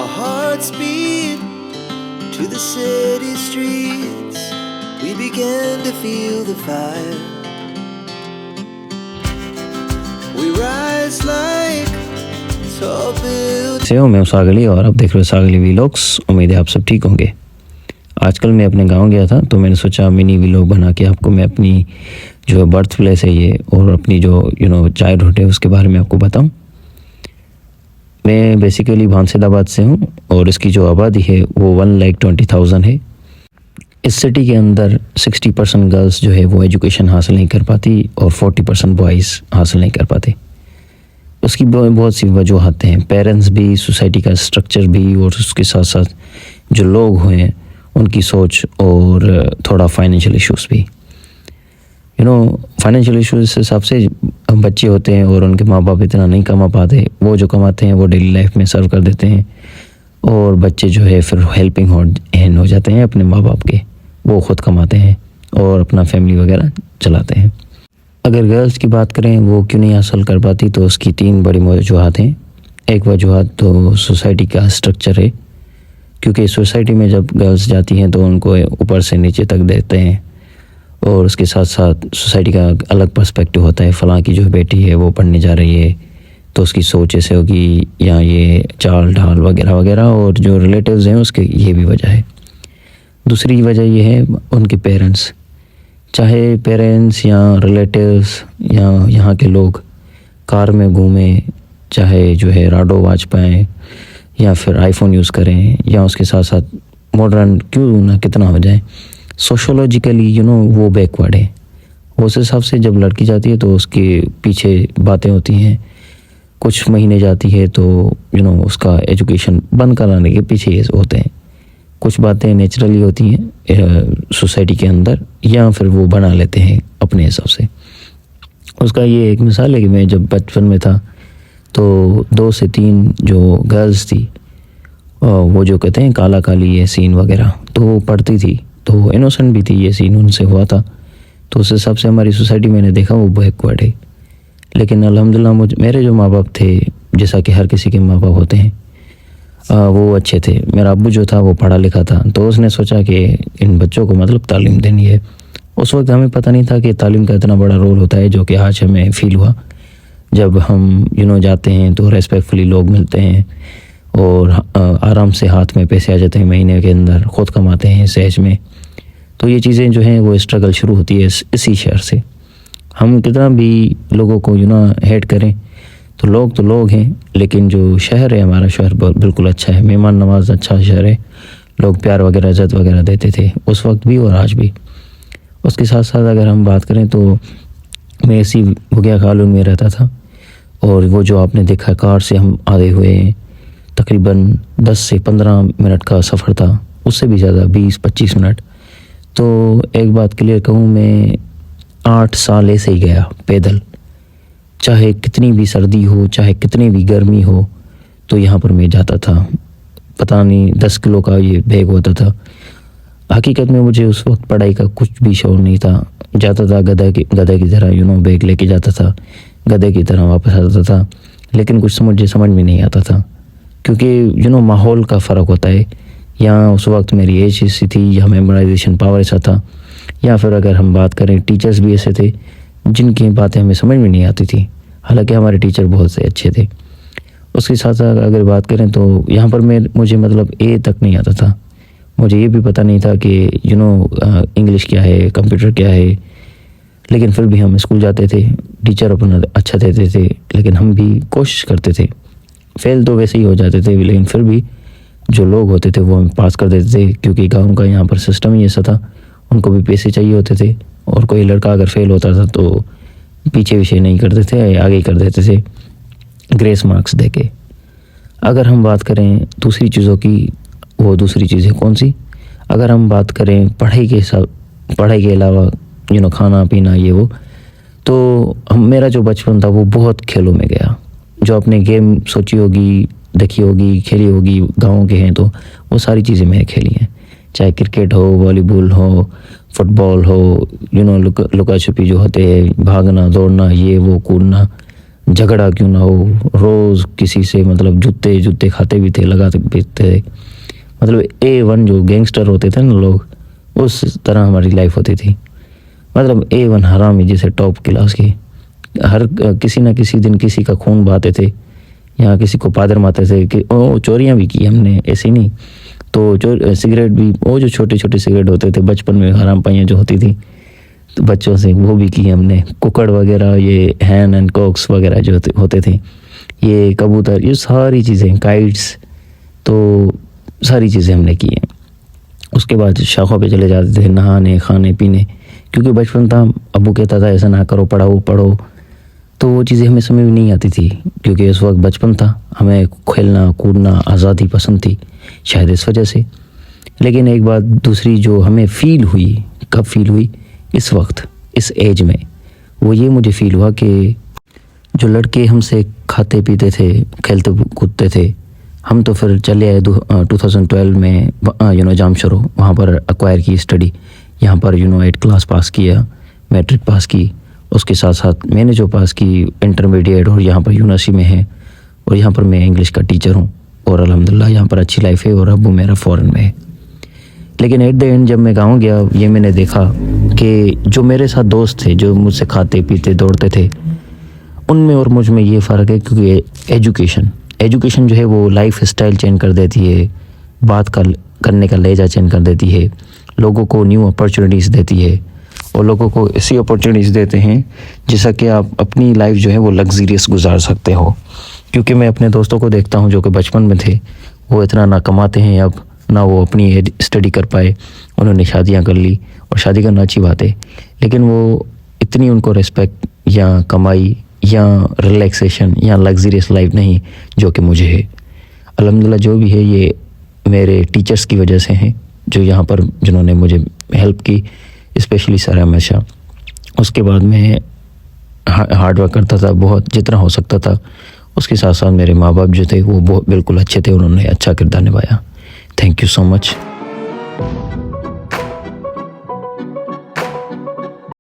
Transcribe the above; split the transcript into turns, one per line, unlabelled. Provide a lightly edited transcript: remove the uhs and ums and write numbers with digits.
Our hearts beat to the city streets. We began to feel the fire. We rise like tall buildings.
मैं हूं सागली और आप देख रहे हो सागली वीलॉग्स। उम्मीद है आप सब ठीक होंगे। आजकल मैं अपने गांव गया था तो मैंने सोचा मिनी वीलॉग बना के आपको मैं अपनी जो बर्थ प्लेस है ये और अपनी जो चाइल्डहुड है उसके बारे में आपको बताऊं। मैं बेसिकली भानसेदाबाद से हूं और इसकी जो आबादी है वो 1,20,000 है। इस सिटी के अंदर 60% गर्ल्स जो है वो एजुकेशन हासिल नहीं कर पाती और 40% बॉयज़ हासिल नहीं कर पाते। उसकी बहुत सी वजूहत हैं, पेरेंट्स भी, सोसाइटी का स्ट्रक्चर भी और उसके साथ साथ जो लोग हैं उनकी सोच और थोड़ा फाइनेंशियल इश्यूज़ भी। फाइनेंशियल इश्यूज़ से हिसाब से बच्चे होते हैं और उनके माँ बाप इतना नहीं कमा पाते, वो जो कमाते हैं वो डेली लाइफ में सर्व कर देते हैं और बच्चे जो है फिर हेल्पिंग हैंड हो जाते हैं अपने माँ बाप के। वो ख़ुद कमाते हैं और अपना फैमिली वगैरह चलाते हैं। अगर गर्ल्स की बात करें वो क्यों नहीं हासिल कर पाती तो उसकी 3 बड़ी वजूहत हैं। एक वजूहत तो सोसाइटी का स्ट्रक्चर है, क्योंकि सोसाइटी में जब गर्ल्स जाती हैं तो उनको ऊपर से नीचे तक देते हैं और उसके साथ साथ सोसाइटी का अलग पर्सपेक्टिव होता है। फ़लाँ की जो बेटी है वो पढ़ने जा रही है तो उसकी सोच ऐसे होगी या ये चाल ढाल वगैरह वगैरह, और जो रिलेटिव्स हैं उसके ये भी वजह है। दूसरी वजह ये है उनके पेरेंट्स, चाहे पेरेंट्स या रिलेटिव्स या यहाँ के लोग कार में घूमें, चाहे जो है राडो वॉच पाएँ या फिर आईफोन यूज़ करें या उसके साथ साथ मॉडर्न क्यों ना कितना हो जाए, सोशोलॉजिकली वो बैकवर्ड है। उस हिसाब से जब लड़की जाती है तो उसके पीछे बातें होती हैं, कुछ महीने जाती है तो उसका एजुकेशन बंद कराने के पीछे ये होते हैं। कुछ बातें नेचुरली होती हैं सोसाइटी के अंदर या फिर वो बना लेते हैं अपने हिसाब से। उसका ये एक मिसाल है कि मैं जब बचपन में था तो 2 से 3 जो गर्ल्स थी वो जो कहते हैं काला काली ये सीन वगैरह तो वो पढ़ती थी, तो इनोसेंट भी थी, ये सीन उनसे हुआ था। तो उस हिसाब से हमारी सोसाइटी मैंने देखा वो बैकवर्ड है। लेकिन अल्हम्दुलिल्लाह मेरे जो माँ बाप थे, जैसा कि हर किसी के माँ बाप होते हैं, वो अच्छे थे। मेरा अब्बू जो था वो पढ़ा लिखा था तो उसने सोचा कि इन बच्चों को मतलब तालीम देनी है। उस वक्त हमें पता नहीं था कि तालीम का इतना बड़ा रोल होता है जो कि आज हमें फ़ील हुआ जब हम जाते हैं तो रेस्पेक्टफुली लोग मिलते हैं और आराम से हाथ में पैसे आ जाते हैं महीने के अंदर, ख़ुद कमाते हैं सहज में। तो ये चीज़ें जो हैं वो स्ट्रगल शुरू होती है इसी शहर से। हम कितना भी लोगों को हेट करें तो लोग हैं, लेकिन जो शहर है हमारा शहर बिल्कुल अच्छा है, मेहमान नवाज अच्छा शहर है। लोग प्यार वगैरह इज़्ज़त वगैरह देते थे उस वक्त भी और आज भी। उसके साथ साथ अगर हम बात करें तो मैं इसी बुगिया कॉलोनी में रहता था और वो जो आपने देखा कार से हम आए हुए हैं तकरीबन 10 से 15 मिनट का सफ़र था, उससे भी ज़्यादा 20-25 मिनट। तो एक बात क्लियर कहूँ, मैं 8 साल ऐसे ही गया पैदल, चाहे कितनी भी सर्दी हो चाहे कितनी भी गर्मी हो तो यहाँ पर मैं जाता था। पता नहीं 10 किलो का ये बैग होता था। हकीकत में मुझे उस वक्त पढ़ाई का कुछ भी शौक नहीं था। जाता था गधा की तरह बैग लेके जाता था, गधे की तरह वापस आता था, लेकिन कुछ समझ में नहीं आता था क्योंकि माहौल का फ़र्क होता है। या उस वक्त मेरी एज ऐसी थी या मेमोराइजेशन पावर ऐसा था, या फिर अगर हम बात करें टीचर्स भी ऐसे थे जिनकी बातें हमें समझ में नहीं आती थी, हालांकि हमारे टीचर बहुत से अच्छे थे। उसके साथ साथ अगर बात करें तो यहाँ पर मुझे मतलब ए तक नहीं आता था। मुझे ये भी पता नहीं था कि इंग्लिश क्या है, कंप्यूटर क्या है, लेकिन फिर भी हम स्कूल जाते थे, टीचर अपना अच्छा देते थे, लेकिन हम भी कोशिश करते थे। फेल तो वैसे ही हो जाते थे, लेकिन फिर भी जो लोग होते थे वो हमें पास कर देते थे, क्योंकि गांव का यहाँ पर सिस्टम ही ऐसा था, उनको भी पैसे चाहिए होते थे और कोई लड़का अगर फेल होता था तो पीछे विषय नहीं करते थे, आगे कर देते थे ग्रेस मार्क्स देके। अगर हम बात करें दूसरी चीज़ों की, वो दूसरी चीज़ें कौन सी, अगर हम बात करें पढ़ाई के अलावा खाना पीना ये वो, तो मेरा जो बचपन था वो बहुत खेलों में गया। जो आपने गेम सोची होगी, देखी होगी, खेली होगी, गाँव के हैं तो वो सारी चीज़ें मैंने खेली हैं, चाहे क्रिकेट हो, वॉलीबॉल हो, फुटबॉल हो, लुका छुपी जो होते हैं, भागना दौड़ना ये वो, कूदना, झगड़ा क्यों ना हो, रोज़ किसी से मतलब जूते खाते भी थे, लगाते भी थे। मतलब A1 जो गैंगस्टर होते थे ना लोग, उस तरह हमारी लाइफ होती थी। मतलब A1 हरामी जैसे टॉप क्लास की। हर किसी ना किसी दिन किसी का खून बहाते थे, यहाँ किसी को पादर मारते थे कि चोरियाँ भी की हमने, ऐसे नहीं। तो सिगरेट भी, वो जो छोटे छोटे सिगरेट होते थे बचपन में, हराम पाइयाँ जो होती थी तो बच्चों से, वो भी की हमने। कुकड़ वगैरह, ये हैन एंड कॉक्स वगैरह जो होते थे, ये कबूतर, ये सारी चीज़ें, काइट्स, तो सारी चीज़ें हमने की हैं। उसके बाद शाखों पे चले जाते थे नहाने, खाने पीने, क्योंकि बचपन था। अबू कहता था ऐसा ना करो, पढ़ो, तो वो चीज़ें हमें समझ में नहीं आती थी, क्योंकि इस वक्त बचपन था, हमें खेलना कूदना आज़ादी पसंद थी, शायद इस वजह से। लेकिन एक बात दूसरी जो हमें फ़ील हुई, कब फ़ील हुई, इस वक्त, इस एज में, वो ये मुझे फ़ील हुआ कि जो लड़के हमसे खाते पीते थे, खेलते कूदते थे, हम तो फिर चले आए 2012 में जामशरो, वहाँ पर एक्वायर की स्टडी, यहाँ पर 8 क्लास पास किया, मैट्रिक पास की। उसके साथ साथ मैंने जो पास की इंटरमीडिएट, और यहाँ पर यूनिवर्सिटी में है, और यहाँ पर मैं इंग्लिश का टीचर हूँ, और अल्हम्दुलिल्लाह यहाँ पर अच्छी लाइफ है, और अब्बू मेरा फ़ॉरेन में है। लेकिन एट द एंड जब मैं गाँव गया, ये मैंने देखा कि जो मेरे साथ दोस्त थे, जो मुझसे खाते पीते दौड़ते थे, उनमें और मुझ में ये फ़र्क है, क्योंकि एजुकेशन जो है वो लाइफ स्टाइल चेंज कर देती है, बात करने का लहजा चेंज कर देती है, लोगों को न्यू अपॉर्चुनिटीज़ देती है, और लोगों को ऐसी अपॉर्चुनिटीज़ देते हैं जिससे कि आप अपनी लाइफ जो है वो लग्जरियस गुजार सकते हो। क्योंकि मैं अपने दोस्तों को देखता हूँ जो कि बचपन में थे, वो इतना ना कमाते हैं अब, ना वो अपनी स्टडी कर पाए, उन्होंने शादियाँ कर ली, और शादी करना अच्छी बात है, लेकिन वो इतनी उनको रिस्पेक्ट या कमाई या रिलैक्सेशन या लग्जरियस लाइफ नहीं जो कि मुझे है। अल्हम्दुलिल्लाह जो भी है ये मेरे टीचर्स की वजह से हैं, जो यहाँ पर जिन्होंने मुझे हेल्प की, स्पेशली सर हमेशा। उसके बाद मैं हार्ड वर्क करता था बहुत, जितना हो सकता था। उसके साथ साथ मेरे माँ बाप जो थे वो बिल्कुल अच्छे थे, उन्होंने अच्छा किरदार निभाया। Thank you so much.